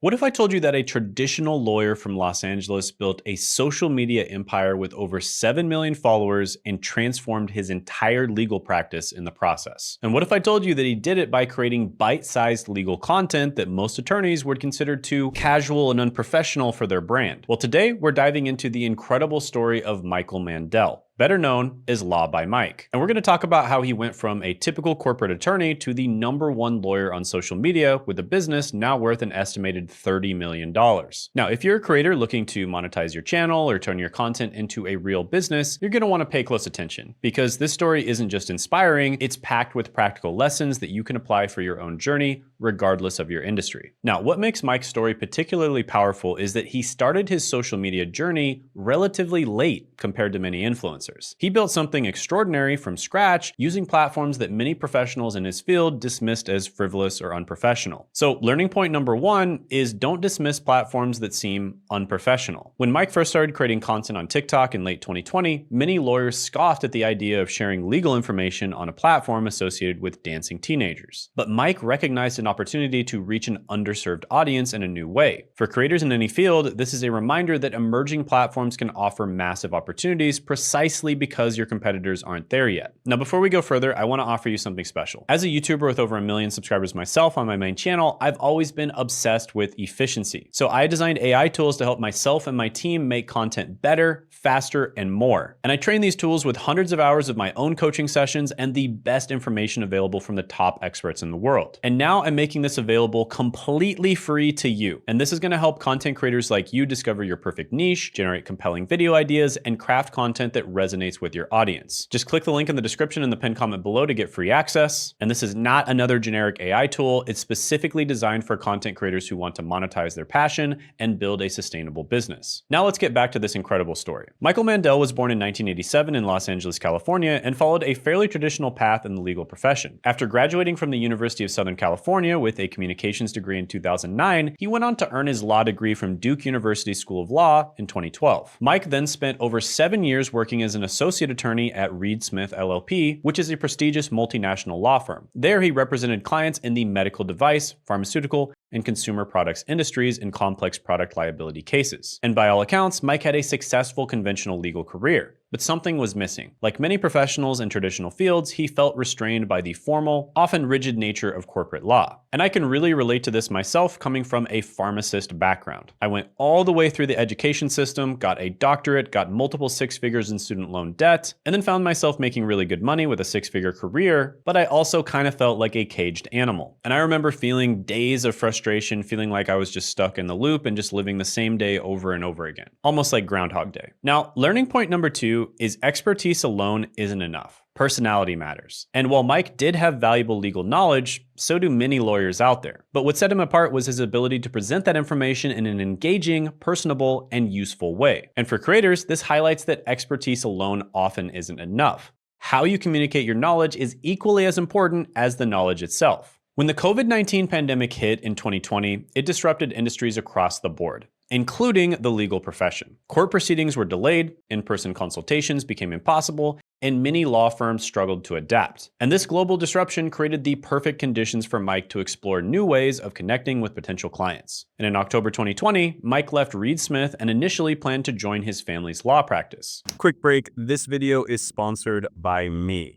What if I told you that a traditional lawyer from Los Angeles built a social media empire with over 7 million followers and transformed his entire legal practice in the process? And what if I told you that he did it by creating bite-sized legal content that most attorneys would consider too casual and unprofessional for their brand? Well, today we're diving into the incredible story of Michael Mandel, better known as Law by Mike. And we're going to talk about how he went from a typical corporate attorney to the #1 lawyer on social media with a business now worth an estimated $30 million. Now, if you're a creator looking to monetize your channel or turn your content into a real business, you're going to want to pay close attention because this story isn't just inspiring, it's packed with practical lessons that you can apply for your own journey, regardless of your industry. Now, what makes Mike's story particularly powerful is that he started his social media journey relatively late compared to many influencers. He built something extraordinary from scratch using platforms that many professionals in his field dismissed as frivolous or unprofessional. So learning point number 1 is don't dismiss platforms that seem unprofessional. When Mike first started creating content on TikTok in late 2020, many lawyers scoffed at the idea of sharing legal information on a platform associated with dancing teenagers. But Mike recognized an opportunity to reach an underserved audience in a new way. For creators in any field, this is a reminder that emerging platforms can offer massive opportunities precisely because your competitors aren't there yet. Now, before we go further, I want to offer you something special. As a YouTuber with over 1 million subscribers myself on my main channel, I've always been obsessed with efficiency. So I designed AI tools to help myself and my team make content better, faster, and more. And I train these tools with hundreds of hours of my own coaching sessions and the best information available from the top experts in the world. And now I'm making this available completely free to you. And this is going to help content creators like you discover your perfect niche, generate compelling video ideas, and craft content that resonates with your audience. Just click the link in the description and the pinned comment below to get free access. And this is not another generic AI tool. It's specifically designed for content creators who want to monetize their passion and build a sustainable business. Now let's get back to this incredible story. Michael Mandel was born in 1987 in Los Angeles, California, and followed a fairly traditional path in the legal profession. After graduating from the University of Southern California with a communications degree in 2009, he went on to earn his law degree from Duke University School of Law in 2012. Mike then spent over 7 years working as an associate attorney at Reed Smith LLP, which is a prestigious multinational law firm. There, he represented clients in the medical device, pharmaceutical, and consumer products industries in complex product liability cases. And by all accounts, Mike had a successful conventional legal career. But something was missing. Like many professionals in traditional fields, he felt restrained by the formal, often rigid nature of corporate law. And I can really relate to this myself coming from a pharmacist background. I went all the way through the education system, got a doctorate, got multiple 6 figures in student loan debt, and then found myself making really good money with a 6-figure career, but I also kind of felt like a caged animal. And I remember feeling days of frustration, feeling like I was just stuck in the loop and just living the same day over and over again. Almost like Groundhog Day. Now, learning point number 2 is expertise alone isn't enough. Personality matters. And while Mike did have valuable legal knowledge, so do many lawyers out there. But what set him apart was his ability to present that information in an engaging, personable, and useful way. And for creators, this highlights that expertise alone often isn't enough. How you communicate your knowledge is equally as important as the knowledge itself. When the COVID-19 pandemic hit in 2020, it disrupted industries across the board, including the legal profession. Court proceedings were delayed, in-person consultations became impossible, and many law firms struggled to adapt. And this global disruption created the perfect conditions for Mike to explore new ways of connecting with potential clients. And in October 2020, Mike left Reed Smith and initially planned to join his family's law practice. Quick break, this video is sponsored by me.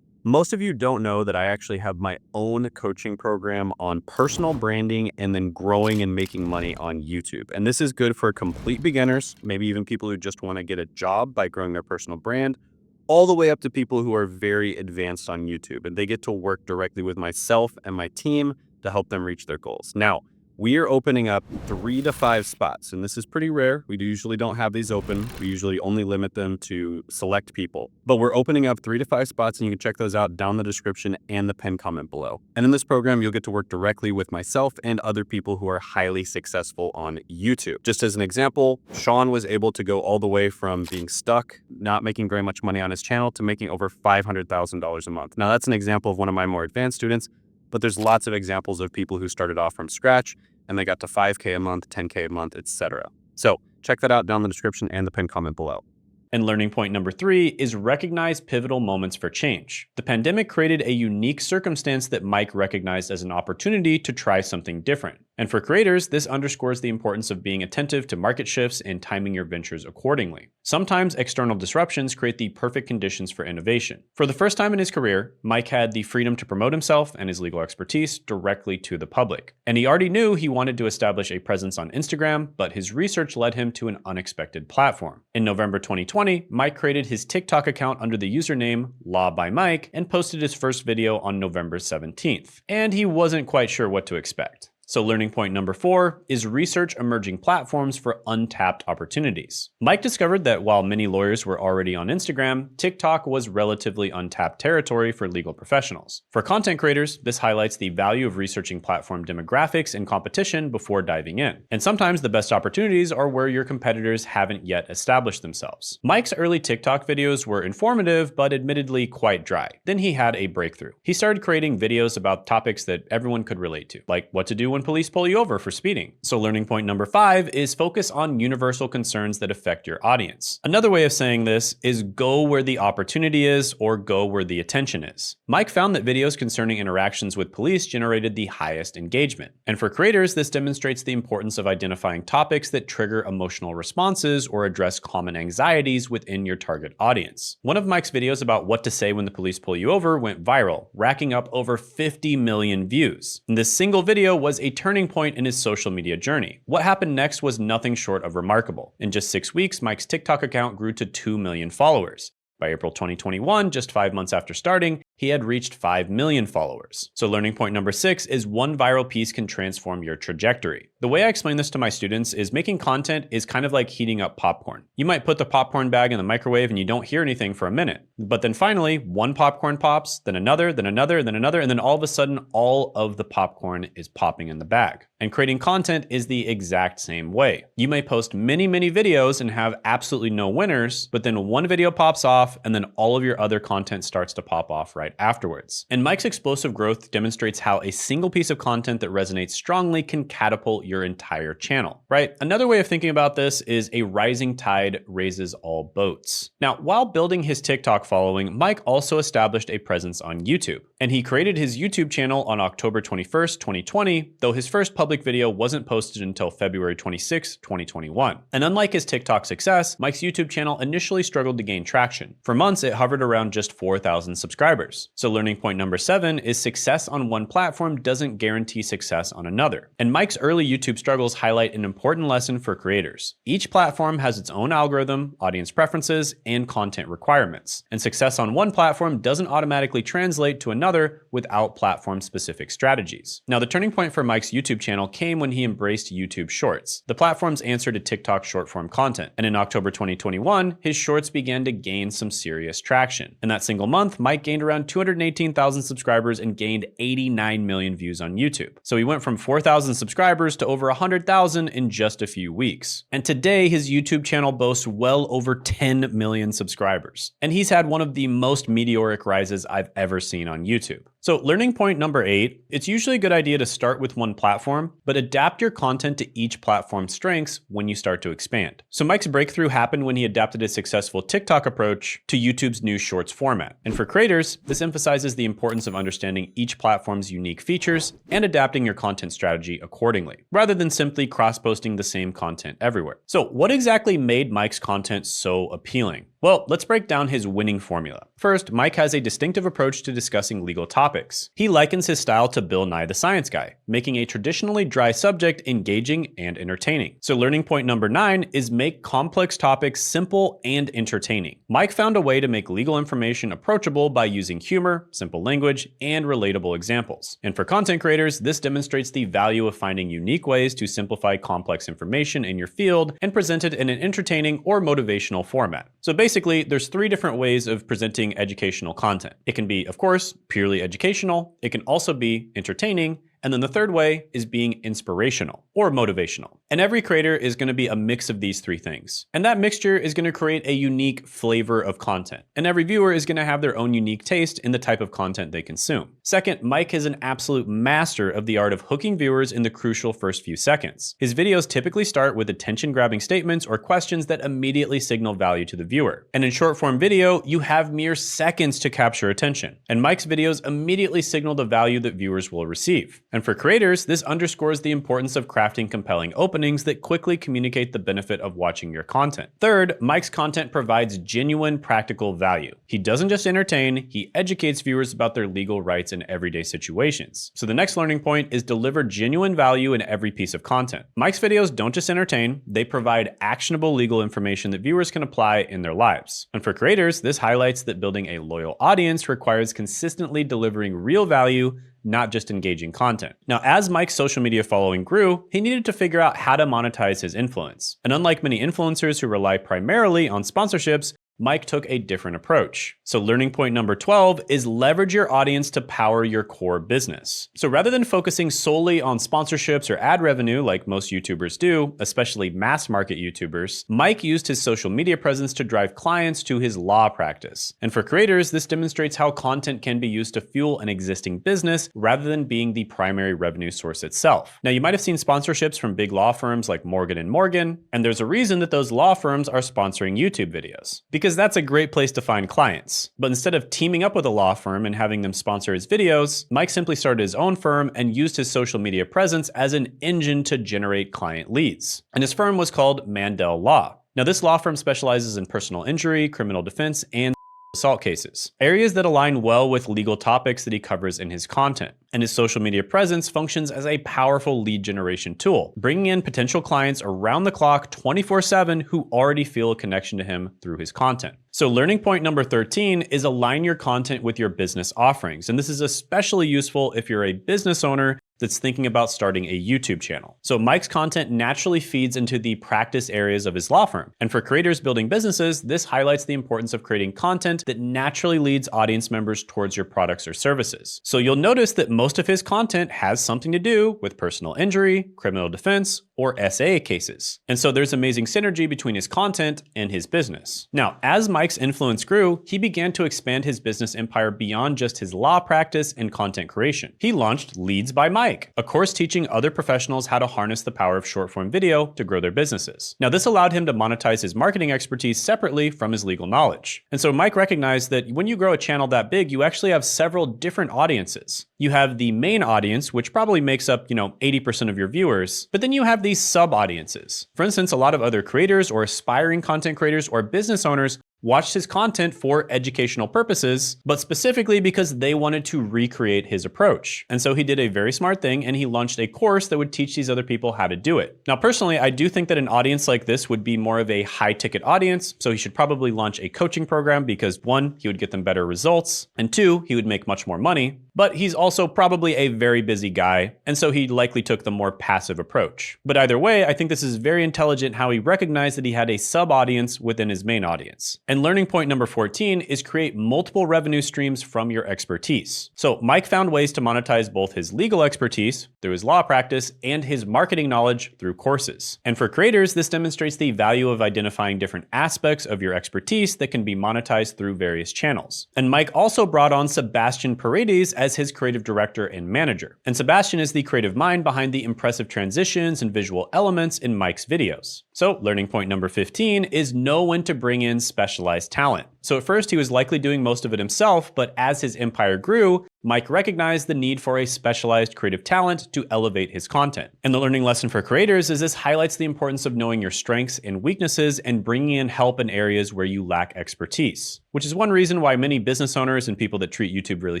Most of you don't know that I actually have my own coaching program on personal branding and then growing and making money on YouTube. And this is good for complete beginners, maybe even people who just want to get a job by growing their personal brand, all the way up to people who are very advanced on YouTube. And they get to work directly with myself and my team to help them reach their goals. Now, we are opening up 3 to 5 spots, and this is pretty rare. We usually don't have these open. We usually only limit them to select people. But we're opening up 3 to 5 spots, and you can check those out down in the description and the pinned comment below. And in this program, you'll get to work directly with myself and other people who are highly successful on YouTube. Just as an example, Sean was able to go all the way from being stuck, not making very much money on his channel, to making over $500,000 a month. Now, that's an example of one of my more advanced students, but there's lots of examples of people who started off from scratch and they got to 5K a month, 10K a month, etc. So check that out down in the description and the pinned comment below. And learning point number 3 is recognize pivotal moments for change. The pandemic created a unique circumstance that Mike recognized as an opportunity to try something different. And for creators, this underscores the importance of being attentive to market shifts and timing your ventures accordingly. Sometimes external disruptions create the perfect conditions for innovation. For the first time in his career, Mike had the freedom to promote himself and his legal expertise directly to the public. And he already knew he wanted to establish a presence on Instagram, but his research led him to an unexpected platform. In November 2020, Mike created his TikTok account under the username Law by Mike and posted his first video on November 17th. And he wasn't quite sure what to expect. So learning point number 4 is research emerging platforms for untapped opportunities. Mike discovered that while many lawyers were already on Instagram, TikTok was relatively untapped territory for legal professionals. For content creators, this highlights the value of researching platform demographics and competition before diving in. And sometimes the best opportunities are where your competitors haven't yet established themselves. Mike's early TikTok videos were informative, but admittedly quite dry. Then he had a breakthrough. He started creating videos about topics that everyone could relate to, like what to do when police pull you over for speeding. So learning point number 5 is focus on universal concerns that affect your audience. Another way of saying this is go where the opportunity is or go where the attention is. Mike found that videos concerning interactions with police generated the highest engagement. And for creators, this demonstrates the importance of identifying topics that trigger emotional responses or address common anxieties within your target audience. One of Mike's videos about what to say when the police pull you over went viral, racking up over 50 million views. And this single video was a turning point in his social media journey. What happened next was nothing short of remarkable. In just 6 weeks, Mike's TikTok account grew to 2 million followers. By April 2021, just 5 months after starting, he had reached 5 million followers. So learning point number 6 is one viral piece can transform your trajectory. The way I explain this to my students is making content is kind of like heating up popcorn. You might put the popcorn bag in the microwave and you don't hear anything for a minute. But then finally, one popcorn pops, then another, then another, then another, and then all of a sudden, all of the popcorn is popping in the bag. And creating content is the exact same way. You may post many videos and have absolutely no winners, but then one video pops off and then all of your other content starts to pop off right afterwards. And Mike's explosive growth demonstrates how a single piece of content that resonates strongly can catapult your entire channel, right? Another way of thinking about this is a rising tide raises all boats. Now, while building his TikTok following, Mike also established a presence on YouTube. And he created his YouTube channel on October 21st, 2020, though his first public video wasn't posted until February 26, 2021. And unlike his TikTok success, Mike's YouTube channel initially struggled to gain traction. For months, it hovered around just 4,000 subscribers. So learning point number 7 is success on one platform doesn't guarantee success on another. And Mike's early YouTube struggles highlight an important lesson for creators. Each platform has its own algorithm, audience preferences, and content requirements. And success on one platform doesn't automatically translate to another without platform-specific strategies. Now, the turning point for Mike's YouTube channel came when he embraced YouTube Shorts, the platform's answer to TikTok short-form content. And in October 2021, his shorts began to gain some serious traction. In that single month, Mike gained around 218,000 subscribers and gained 89 million views on YouTube. So he went from 4,000 subscribers to over 100,000 in just a few weeks. And today, his YouTube channel boasts well over 10 million subscribers. And he's had one of the most meteoric rises I've ever seen on YouTube. So learning point number 8, it's usually a good idea to start with one platform, but adapt your content to each platform's strengths when you start to expand. So Mike's breakthrough happened when he adapted his successful TikTok approach to YouTube's new Shorts format. And for creators, this emphasizes the importance of understanding each platform's unique features and adapting your content strategy accordingly, rather than simply cross-posting the same content everywhere. So what exactly made Mike's content so appealing? Well, let's break down his winning formula. First, Mike has a distinctive approach to discussing legal topics. He likens his style to Bill Nye the Science Guy, making a traditionally dry subject engaging and entertaining. So learning point number 9 is make complex topics simple and entertaining. Mike found a way to make legal information approachable by using humor, simple language, and relatable examples. And for content creators, this demonstrates the value of finding unique ways to simplify complex information in your field and present it in an entertaining or motivational format. So basically, there's 3 different ways of presenting educational content. It can be, of course, purely educational. It can also be entertaining. And then the third way is being inspirational or motivational. And every creator is going to be a mix of these 3 things. And that mixture is going to create a unique flavor of content. And every viewer is going to have their own unique taste in the type of content they consume. Second, Mike is an absolute master of the art of hooking viewers in the crucial first few seconds. His videos typically start with attention-grabbing statements or questions that immediately signal value to the viewer. And in short-form video, you have mere seconds to capture attention. And Mike's videos immediately signal the value that viewers will receive. And for creators, this underscores the importance of crafting compelling openings that quickly communicate the benefit of watching your content. Third, Mike's content provides genuine practical value. He doesn't just entertain, he educates viewers about their legal rights in everyday situations. So the next learning point is deliver genuine value in every piece of content. Mike's videos don't just entertain, they provide actionable legal information that viewers can apply in their lives. And for creators, this highlights that building a loyal audience requires consistently delivering real value, not just engaging content. Now, as Mike's social media following grew, he needed to figure out how to monetize his influence. And unlike many influencers who rely primarily on sponsorships, Mike took a different approach. So learning point number 12 is leverage your audience to power your core business. So rather than focusing solely on sponsorships or ad revenue like most YouTubers do, especially mass market YouTubers, Mike used his social media presence to drive clients to his law practice. And for creators, this demonstrates how content can be used to fuel an existing business rather than being the primary revenue source itself. Now, you might have seen sponsorships from big law firms like Morgan & Morgan, and there's a reason that those law firms are sponsoring YouTube videos. Because that's a great place to find clients. But instead of teaming up with a law firm and having them sponsor his videos, Mike simply started his own firm and used his social media presence as an engine to generate client leads. And his firm was called Mandel Law. Now, this law firm specializes in personal injury, criminal defense, and assault cases, areas that align well with legal topics that he covers in his content. And his social media presence functions as a powerful lead generation tool, bringing in potential clients around the clock 24/7 who already feel a connection to him through his content. So learning point number 13 is align your content with your business offerings. And this is especially useful if you're a business owner that's thinking about starting a YouTube channel. So Mike's content naturally feeds into the practice areas of his law firm. And for creators building businesses, this highlights the importance of creating content that naturally leads audience members towards your products or services. So you'll notice that most of his content has something to do with personal injury, criminal defense, or SA cases. And so there's amazing synergy between his content and his business. Now, as Mike's influence grew, he began to expand his business empire beyond just his law practice and content creation. He launched Leads by Mike, a course teaching other professionals how to harness the power of short-form video to grow their businesses. Now, this allowed him to monetize his marketing expertise separately from his legal knowledge. And so Mike recognized that when you grow a channel that big, you actually have several different audiences. You have the main audience, which probably makes up, 80% of your viewers, but then you have these sub-audiences. For instance, a lot of other creators or aspiring content creators or business owners watched his content for educational purposes, but specifically because they wanted to recreate his approach. And so he did a very smart thing and he launched a course that would teach these other people how to do it. Now, personally, I do think that an audience like this would be more of a high ticket audience. So he should probably launch a coaching program because 1, he would get them better results, and 2, he would make much more money. But he's also probably a very busy guy, and so he likely took the more passive approach. But either way, I think this is very intelligent how he recognized that he had a sub-audience within his main audience. And learning point number 14 is create multiple revenue streams from your expertise. So Mike found ways to monetize both his legal expertise through his law practice and his marketing knowledge through courses. And for creators, this demonstrates the value of identifying different aspects of your expertise that can be monetized through various channels. And Mike also brought on Sebastian Paredes as his creative director and manager. And Sebastian is the creative mind behind the impressive transitions and visual elements in Mike's videos. So learning point number 15 is know when to bring in specialized talent. So at first he was likely doing most of it himself, but as his empire grew, Mike recognized the need for a specialized creative talent to elevate his content. And the learning lesson for creators is this highlights the importance of knowing your strengths and weaknesses and bringing in help in areas where you lack expertise, which is one reason why many business owners and people that treat YouTube really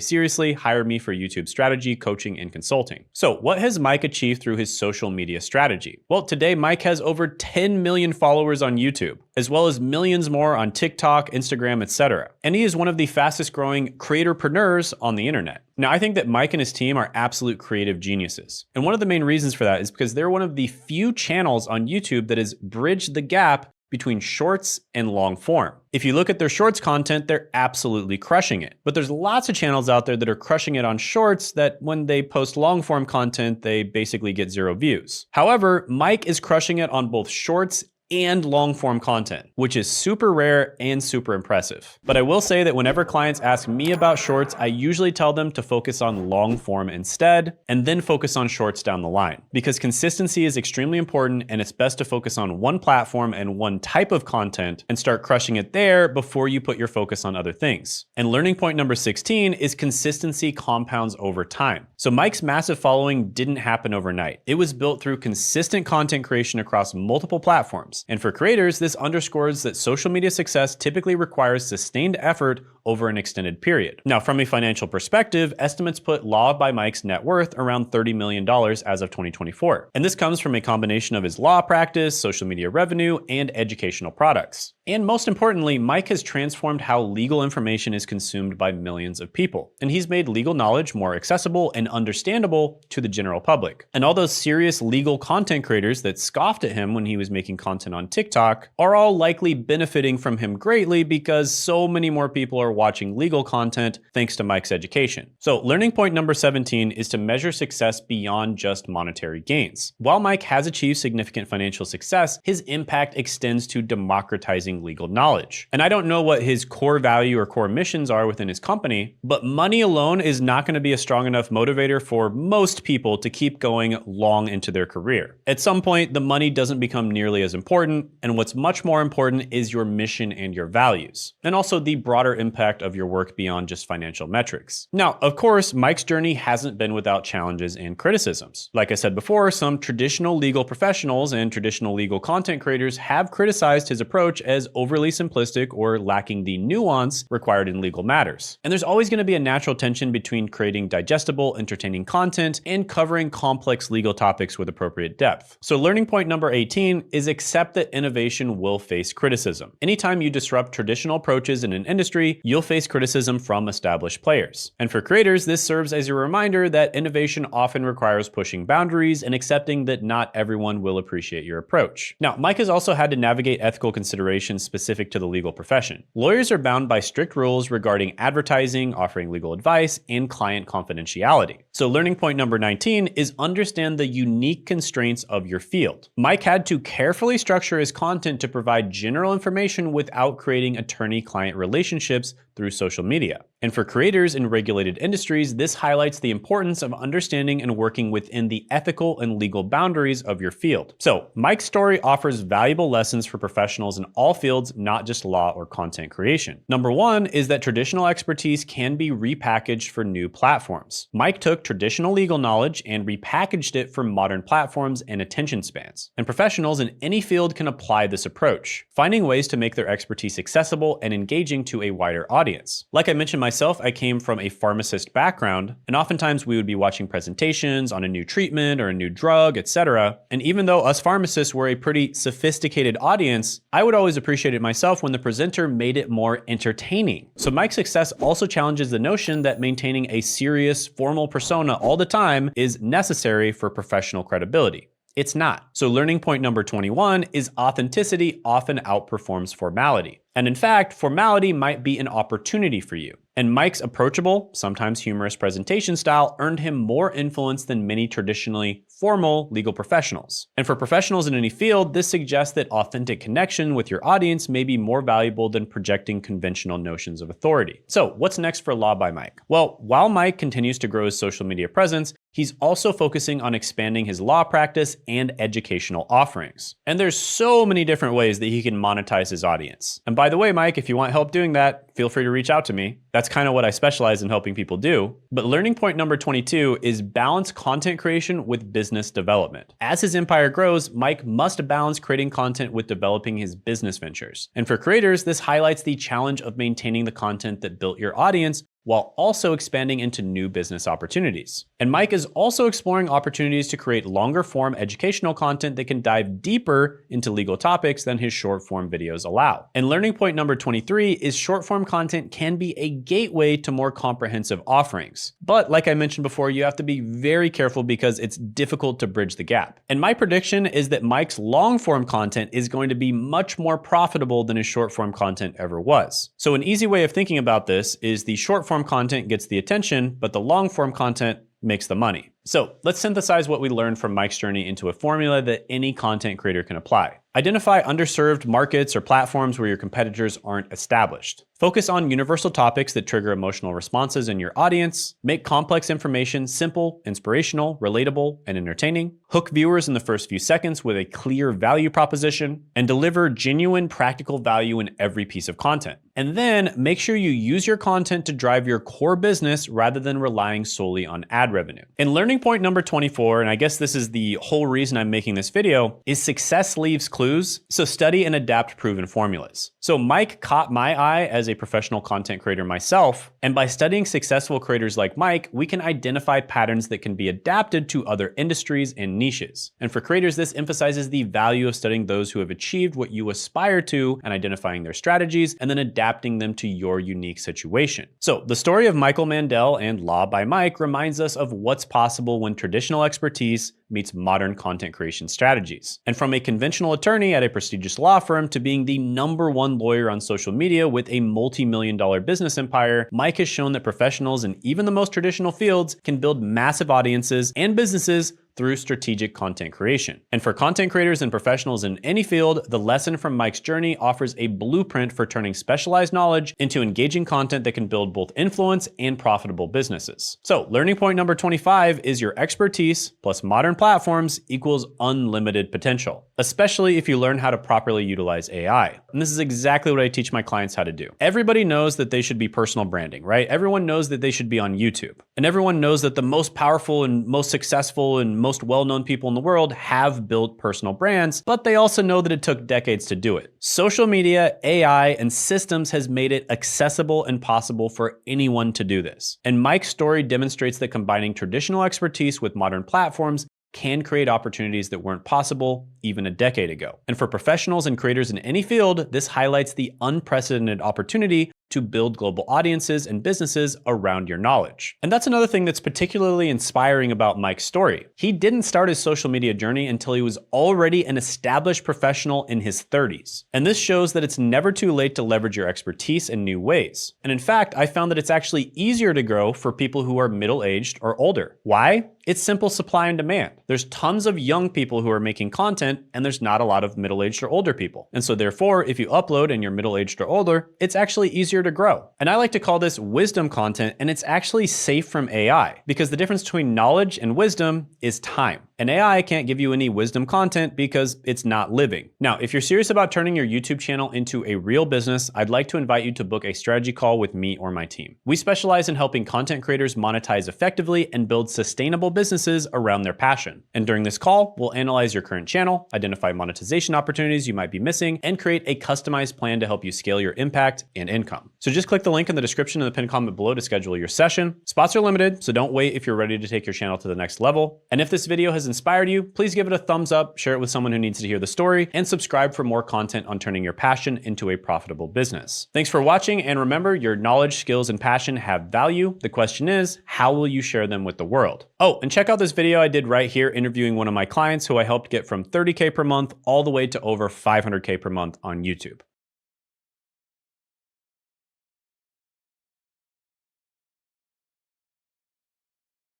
seriously hire me for YouTube strategy, coaching, and consulting. So what has Mike achieved through his social media strategy? Well, today Mike has over 10 million followers on YouTube, as well as millions more on TikTok, Instagram, etc. And he is one of the fastest growing creatorpreneurs on the internet. Now, I think that Mike and his team are absolute creative geniuses. And one of the main reasons for that is because they're one of the few channels on YouTube that has bridged the gap between shorts and long form. If you look at their shorts content, they're absolutely crushing it. But there's lots of channels out there that are crushing it on shorts that when they post long form content, they basically get 0 views. However, Mike is crushing it on both shorts and long form content, which is super rare and super impressive. But I will say that whenever clients ask me about shorts, I usually tell them to focus on long form instead, and then focus on shorts down the line. Because consistency is extremely important, and it's best to focus on one platform and one type of content and start crushing it there before you put your focus on other things. And learning point number 16 is consistency compounds over time. So Mike's massive following didn't happen overnight. It was built through consistent content creation across multiple platforms. And for creators, this underscores that social media success typically requires sustained effort over an extended period. Now, from a financial perspective, estimates put Law by Mike's net worth around $30 million as of 2024. And this comes from a combination of his law practice, social media revenue, and educational products. And most importantly, Mike has transformed how legal information is consumed by millions of people. And he's made legal knowledge more accessible and understandable to the general public. And all those serious legal content creators that scoffed at him when he was making content on TikTok are all likely benefiting from him greatly because so many more people are watching legal content thanks to Mike's education. So learning point number 17 is to measure success beyond just monetary gains. While Mike has achieved significant financial success, his impact extends to democratizing legal knowledge. And I don't know what his core value or core missions are within his company, but money alone is not going to be a strong enough motivator for most people to keep going long into their career. At some point, the money doesn't become nearly as important, and what's much more important is your mission and your values, and also the broader impact of your work beyond just financial metrics. Now, of course, Mike's journey hasn't been without challenges and criticisms. Like I said before, some traditional legal professionals and traditional legal content creators have criticized his approach as overly simplistic or lacking the nuance required in legal matters. And there's always going to be a natural tension between creating digestible, entertaining content and covering complex legal topics with appropriate depth. So learning point number 18 is accept that innovation will face criticism. Anytime you disrupt traditional approaches in an industry, you'll face criticism from established players. And for creators, this serves as a reminder that innovation often requires pushing boundaries and accepting that not everyone will appreciate your approach. Now, Mike has also had to navigate ethical considerations specific to the legal profession. Lawyers are bound by strict rules regarding advertising, offering legal advice, and client confidentiality. So learning point number 19 is understand the unique constraints of your field. Mike had to carefully structure his content to provide general information without creating attorney-client relationships through social media. And for creators in regulated industries, this highlights the importance of understanding and working within the ethical and legal boundaries of your field. So Mike's story offers valuable lessons for professionals in all fields, not just law or content creation. Number one is that traditional expertise can be repackaged for new platforms. Mike took traditional legal knowledge and repackaged it for modern platforms and attention spans. And professionals in any field can apply this approach, finding ways to make their expertise accessible and engaging to a wider audience. Like I mentioned myself, I came from a pharmacist background, and oftentimes we would be watching presentations on a new treatment or a new drug, etc. And even though us pharmacists were a pretty sophisticated audience, I would always appreciate it myself when the presenter made it more entertaining. So Mike's success also challenges the notion that maintaining a serious, formal persona all the time is necessary for professional credibility. It's not. So learning point number 21 is authenticity often outperforms formality. And in fact, formality might be an opportunity for you. And Mike's approachable, sometimes humorous presentation style earned him more influence than many traditionally formal legal professionals. And for professionals in any field, this suggests that authentic connection with your audience may be more valuable than projecting conventional notions of authority. So what's next for Law by Mike? Well, while Mike continues to grow his social media presence, he's also focusing on expanding his law practice and educational offerings. And there's so many different ways that he can monetize his audience. And by the way, Mike, if you want help doing that, feel free to reach out to me. That's kind of what I specialize in helping people do. But learning point number 22 is balance content creation with business development. As his empire grows, Mike must balance creating content with developing his business ventures. And for creators, this highlights the challenge of maintaining the content that built your audience while also expanding into new business opportunities. And Mike is also exploring opportunities to create longer form educational content that can dive deeper into legal topics than his short form videos allow. And learning point number 23 is short form content can be a gateway to more comprehensive offerings. But like I mentioned before, you have to be very careful because it's difficult to bridge the gap. And my prediction is that Mike's long form content is going to be much more profitable than his short form content ever was. So an easy way of thinking about this is the short form content gets the attention, but the long form content makes the money. So let's synthesize what we learned from Mike's journey into a formula that any content creator can apply. Identify underserved markets or platforms where your competitors aren't established. Focus on universal topics that trigger emotional responses in your audience. Make complex information simple, inspirational, relatable, and entertaining. Hook viewers in the first few seconds with a clear value proposition. And deliver genuine practical value in every piece of content. And then make sure you use your content to drive your core business rather than relying solely on ad revenue. And learning point number 24, and I guess this is the whole reason I'm making this video, is success leaves clues, so study and adapt proven formulas. So Mike caught my eye as a professional content creator myself, and by studying successful creators like Mike, we can identify patterns that can be adapted to other industries and niches. And for creators, this emphasizes the value of studying those who have achieved what you aspire to and identifying their strategies, and then adapting them to your unique situation. So the story of Michael Mandel and Law by Mike reminds us of what's possible when traditional expertise meets modern content creation strategies. And from a conventional attorney at a prestigious law firm to being the #1 lawyer on social media with a multi-million-dollar business empire, Mike has shown that professionals in even the most traditional fields can build massive audiences and businesses through strategic content creation. And for content creators and professionals in any field, the lesson from Mike's journey offers a blueprint for turning specialized knowledge into engaging content that can build both influence and profitable businesses. So learning point number 25 is your expertise plus modern platforms equals unlimited potential, especially if you learn how to properly utilize AI. And this is exactly what I teach my clients how to do. Everybody knows that they should be personal branding, right? Everyone knows that they should be on YouTube. And everyone knows that the most powerful and most successful and most well-known people in the world have built personal brands, but they also know that it took decades to do it. Social media, AI, and systems has made it accessible and possible for anyone to do this. And Mike's story demonstrates that combining traditional expertise with modern platforms can create opportunities that weren't possible even a decade ago. And for professionals and creators in any field, this highlights the unprecedented opportunity to build global audiences and businesses around your knowledge. And that's another thing that's particularly inspiring about Mike's story. He didn't start his social media journey until he was already an established professional in his 30s. And this shows that it's never too late to leverage your expertise in new ways. And in fact, I found that it's actually easier to grow for people who are middle-aged or older. Why? It's simple supply and demand. There's tons of young people who are making content, and there's not a lot of middle-aged or older people. And so therefore, if you upload and you're middle-aged or older, it's actually easier to grow. And I like to call this wisdom content, and it's actually safe from AI because the difference between knowledge and wisdom is time. And AI can't give you any wisdom content because it's not living. Now, if you're serious about turning your YouTube channel into a real business, I'd like to invite you to book a strategy call with me or my team. We specialize in helping content creators monetize effectively and build sustainable businesses around their passion. And during this call, we'll analyze your current channel, identify monetization opportunities you might be missing, and create a customized plan to help you scale your impact and income. So just click the link in the description in the pinned comment below to schedule your session. Spots are limited, so don't wait if you're ready to take your channel to the next level. And if this video has inspired you, please give it a thumbs up, share it with someone who needs to hear the story, and subscribe for more content on turning your passion into a profitable business. Thanks for watching, and remember, your knowledge, skills, and passion have value. The question is, how will you share them with the world? Oh, and check out this video I did right here interviewing one of my clients who I helped get from 30K per month all the way to over 500K per month on YouTube.